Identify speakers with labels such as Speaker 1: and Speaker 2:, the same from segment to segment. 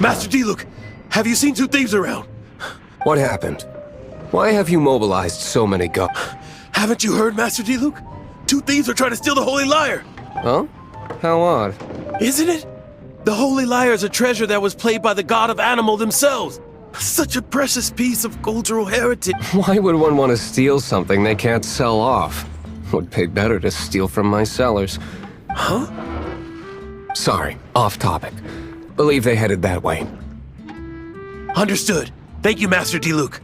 Speaker 1: Master Diluc, have you seen two thieves around?
Speaker 2: What happened? Why have you mobilized so many guards?
Speaker 1: Haven't you heard, Master Diluc? Two thieves are trying to steal the Holy Lyre!
Speaker 2: Huh? How odd.
Speaker 1: Isn't it? The Holy Lyre is a treasure that was played by the god of animal themselves. Such a precious piece of cultural heritage.
Speaker 2: Why would one want to steal something they can't sell off? Would pay better to steal from my sellers.
Speaker 1: Huh?
Speaker 2: Sorry, off topic. Believe they headed that way.
Speaker 1: Understood. Thank you, Master Diluc.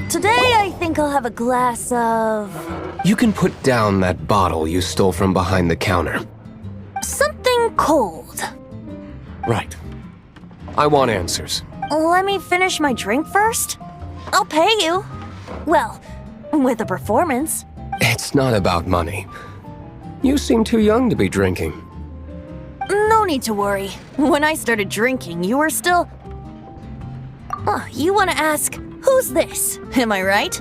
Speaker 3: Today, I think I'll have a glass of...
Speaker 2: You can put down that bottle you stole from behind the counter.
Speaker 3: something cold.
Speaker 2: Right. I want answers.
Speaker 3: Let me finish my drink first. I'll pay you. Well, with a performance.
Speaker 2: It's not about money. You seem too young to be drinking.
Speaker 3: No need to worry. When I started drinking, you were still... you want to ask, who's this? Am I right?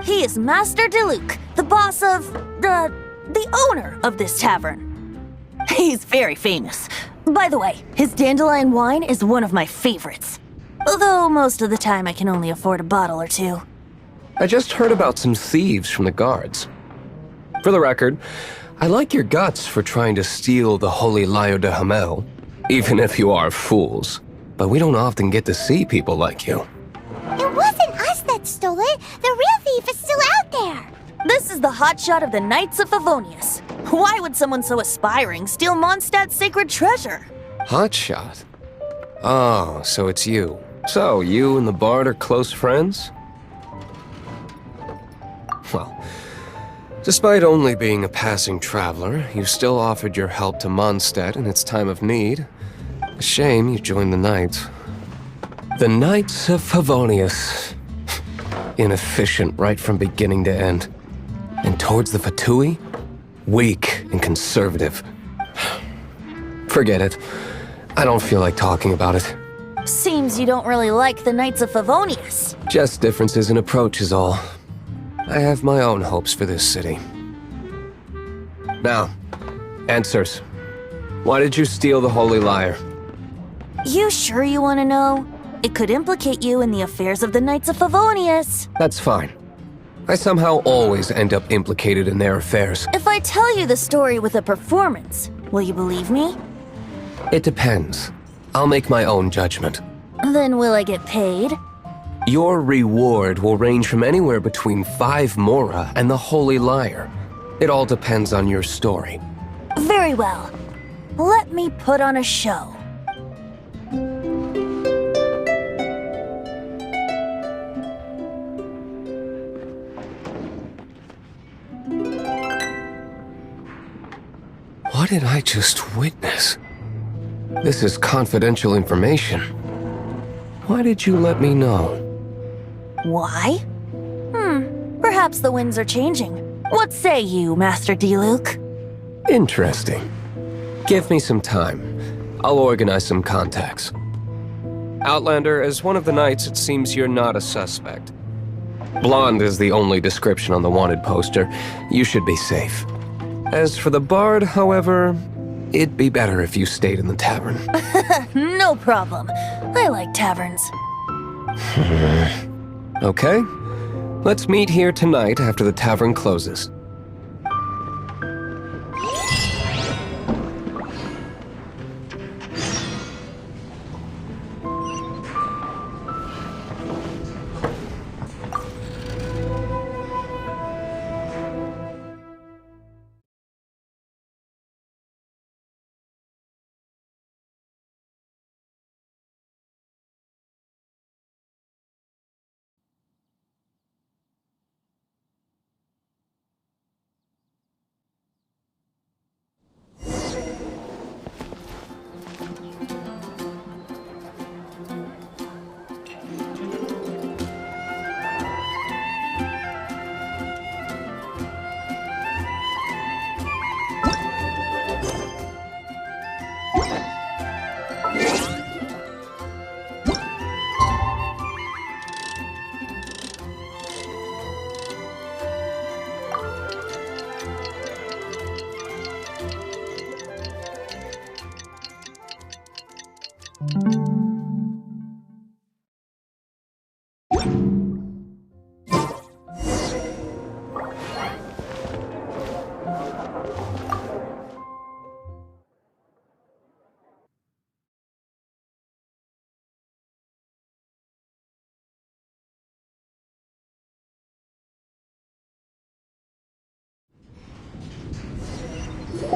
Speaker 3: He is Master Diluc, the boss of... the owner of this tavern. He's very famous. By the way, his dandelion wine is one of my favorites. Although most of the time I can only afford a bottle or two.
Speaker 2: I just heard about some thieves from the guards. For the record, I like your guts for trying to steal the Holy Lyre de Hamel, even if you are fools. But we don't often get to see people like you.
Speaker 4: It wasn't us that stole it. The real thief is still out there.
Speaker 3: This is the hotshot of the Knights of Favonius. Why would someone so aspiring steal Mondstadt's sacred treasure?
Speaker 2: Hotshot? Oh, so it's you. So, you and the bard are close friends? Well, despite only being a passing traveler, you still offered your help to Mondstadt in its time of need. A shame you joined the Knights. The Knights of Favonius. Inefficient right from beginning to end. And towards the Fatui? Weak and conservative. Forget it. I don't feel like talking about it.
Speaker 3: Seems you don't really like the Knights of Favonius.
Speaker 2: Just differences in approach is all. I have my own hopes for this city. Now, answers. Why did you steal the Holy Lyre?
Speaker 3: You sure you want to know? It could implicate you in the affairs of the Knights of Favonius.
Speaker 2: That's fine. I somehow always end up implicated in their affairs.
Speaker 3: If I tell you the story with a performance, will you believe me?
Speaker 2: It depends. I'll make my own judgment.
Speaker 3: Then will I get paid?
Speaker 2: Your reward will range from anywhere between 5 mora and the Holy Lyre. It all depends on your story.
Speaker 3: Very well. Let me put on a show.
Speaker 2: What did I just witness? This is confidential information. Why did you let me know?
Speaker 3: Why? Perhaps the winds are changing. What say you, Master Diluc?
Speaker 2: Interesting. Give me some time. I'll organize some contacts. Outlander, as one of the knights, it seems you're not a suspect. Blonde is the only description on the wanted poster. You should be safe. As for the bard, however, it'd be better if you stayed in the tavern.
Speaker 3: No problem. I like taverns.
Speaker 2: Okay. Let's meet here tonight after the tavern closes.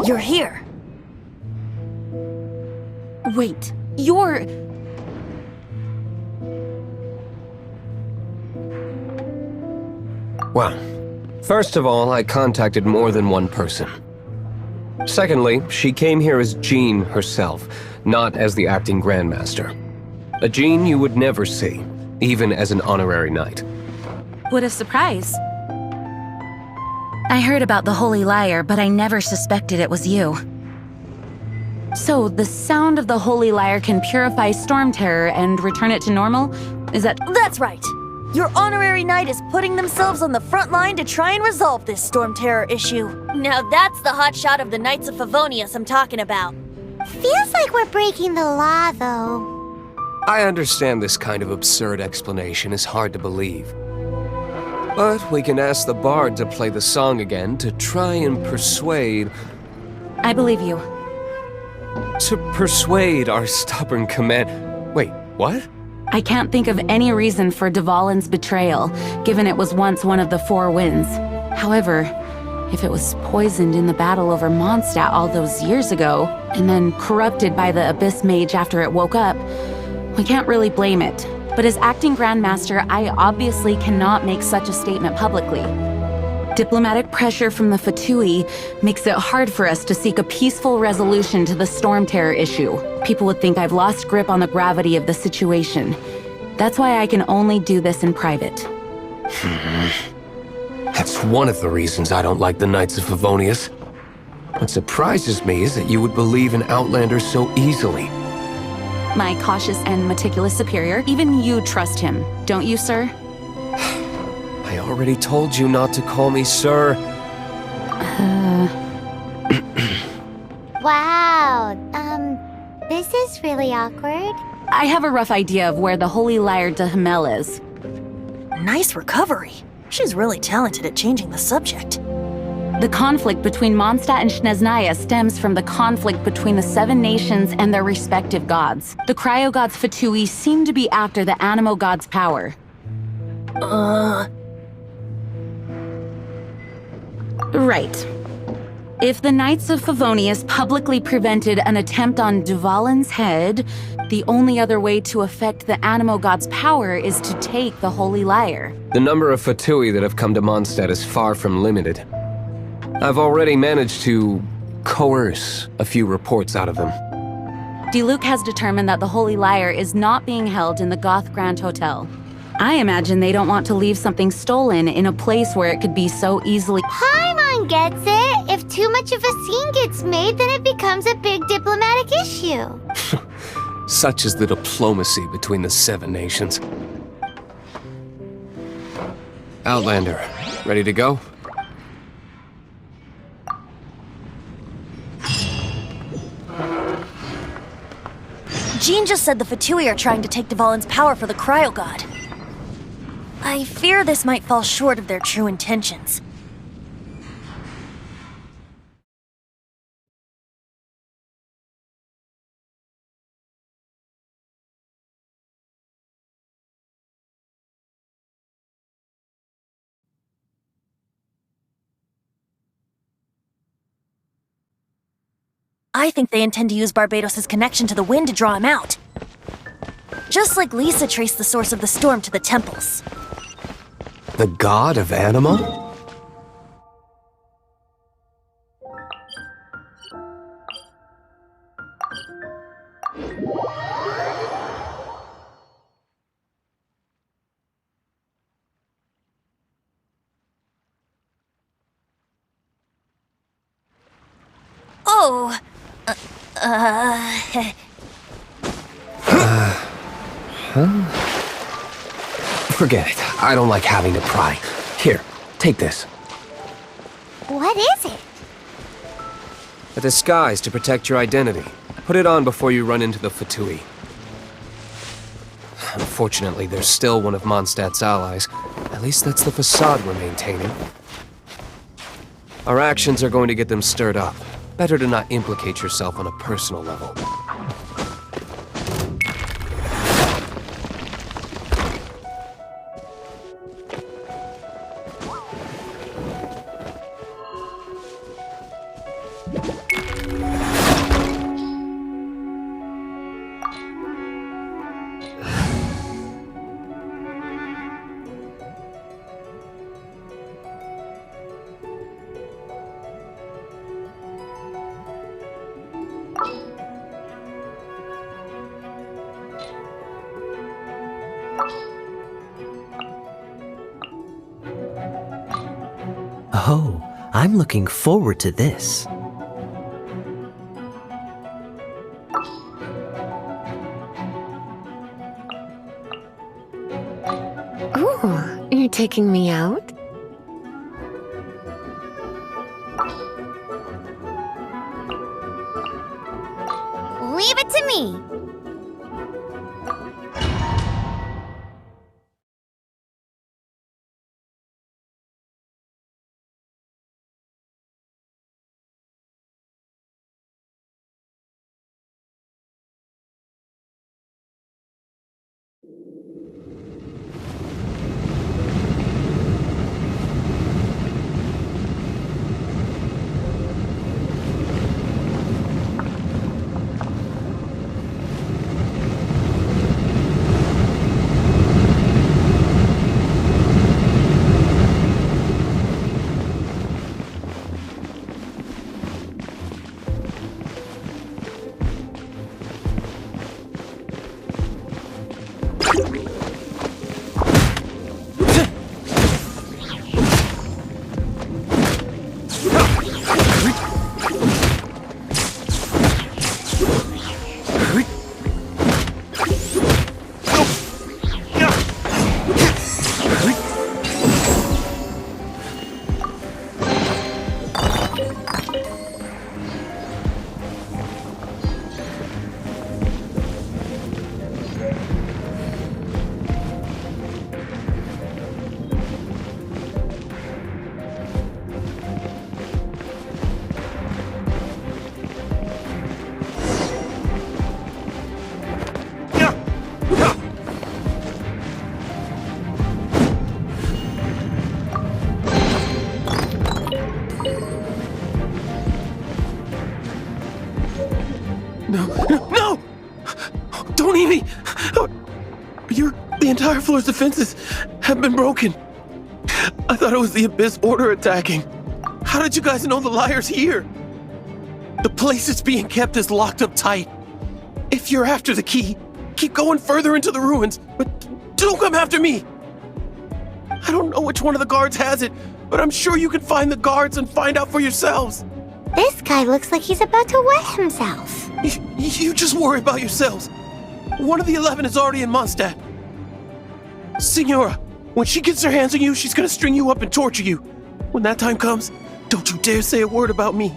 Speaker 3: You're here. Wait, you're...
Speaker 2: Well, first of all, I contacted more than one person. Secondly, she came here as Jean herself, not as the acting Grandmaster. A Jean you would never see, even as an honorary knight.
Speaker 5: What a surprise. I heard about the Holy Lyre, but I never suspected it was you. So, the sound of the Holy Lyre can purify Storm Terror and return it to normal? Is that...
Speaker 3: That's right. Your honorary knight is putting themselves on the front line to try and resolve this Storm Terror issue. Now that's the hotshot of the Knights of Favonius I'm talking about.
Speaker 4: Feels like we're breaking the law, though.
Speaker 2: I understand this kind of absurd explanation is hard to believe. But we can ask the bard to play the song again to try and persuade...
Speaker 5: I believe you.
Speaker 2: To persuade our stubborn command... Wait, what?
Speaker 5: I can't think of any reason for Dvalin's betrayal, given it was once one of the Four Winds. However, if it was poisoned in the battle over Mondstadt all those years ago, and then corrupted by the Abyss Mage after it woke up, we can't really blame it. But as acting Grandmaster, I obviously cannot make such a statement publicly. Diplomatic pressure from the Fatui makes it hard for us to seek a peaceful resolution to the Storm Terror issue. People would think I've lost grip on the gravity of the situation. That's why I can only do this in private.
Speaker 2: That's one of the reasons I don't like the Knights of Favonius. What surprises me is that you would believe in Outlanders so easily.
Speaker 5: My cautious and meticulous superior, even you trust him, don't you, sir?
Speaker 2: I already told you not to call me sir.
Speaker 4: Wow, this is really awkward.
Speaker 5: I have a rough idea of where the Holy Lyre de Himmel is.
Speaker 3: Nice recovery. She's really talented at changing the subject.
Speaker 5: The conflict between Mondstadt and Snezhnaya stems from the conflict between the Seven Nations and their respective gods. The cryo-gods Fatui seem to be after the Animo god's power. Right. If the Knights of Favonius publicly prevented an attempt on Dvalin's head, the only other way to affect the Animo god's power is to take the Holy Lyre.
Speaker 2: The number of Fatui that have come to Mondstadt is far from limited. I've already managed to coerce a few reports out of them.
Speaker 5: Diluc has determined that the Holy Lyre is not being held in the Goth Grand Hotel. I imagine they don't want to leave something stolen in a place where it could be so easily—
Speaker 4: Paimon gets it. If too much of a scene gets made, then it becomes a big diplomatic issue.
Speaker 2: Such is the diplomacy between the Seven Nations. Outlander, ready to go?
Speaker 3: Jean just said the Fatui are trying to take Dvalin's power for the Cryo God. I fear this might fall short of their true intentions. I think they intend to use Barbados' connection to the wind to draw him out. Just like Lisa traced the source of the storm to the temples.
Speaker 2: The god of Anima?
Speaker 3: Oh!
Speaker 2: Forget it. I don't like having to pry. Here, take this.
Speaker 4: What is it?
Speaker 2: A disguise to protect your identity. Put it on before you run into the Fatui. Unfortunately, they're still one of Mondstadt's allies. At least that's the facade we're maintaining. Our actions are going to get them stirred up. Better to not implicate yourself on a personal level.
Speaker 6: Oh, I'm looking forward to this.
Speaker 7: Ooh, you're taking me out?
Speaker 4: Leave it to me.
Speaker 1: No! Don't eat me! The entire floor's defenses have been broken. I thought it was the Abyss Order attacking. How did you guys know the Lyre's here? The place it's being kept is locked up tight. If you're after the key, keep going further into the ruins, but don't come after me. I don't know which one of the guards has it, but I'm sure you can find the guards and find out for yourselves.
Speaker 4: This guy looks like he's about to wet himself.
Speaker 1: You just worry about yourselves. One of the 11 is already in Mondstadt. Signora, when she gets her hands on you, she's gonna string you up and torture you. When that time comes, don't you dare say a word about me.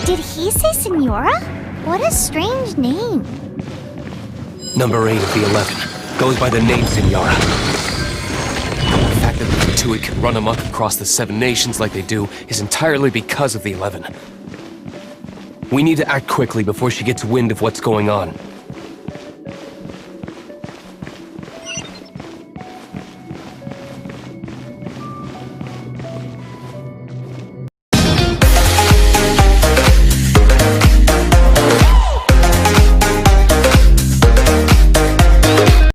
Speaker 4: Did he say Senora? What a strange name.
Speaker 2: Number 8 of the 11 goes by the name Signora. The fact that the Tuit can run amok across the 7 nations like they do is entirely because of the 11. We need to act quickly before she gets wind of what's going on.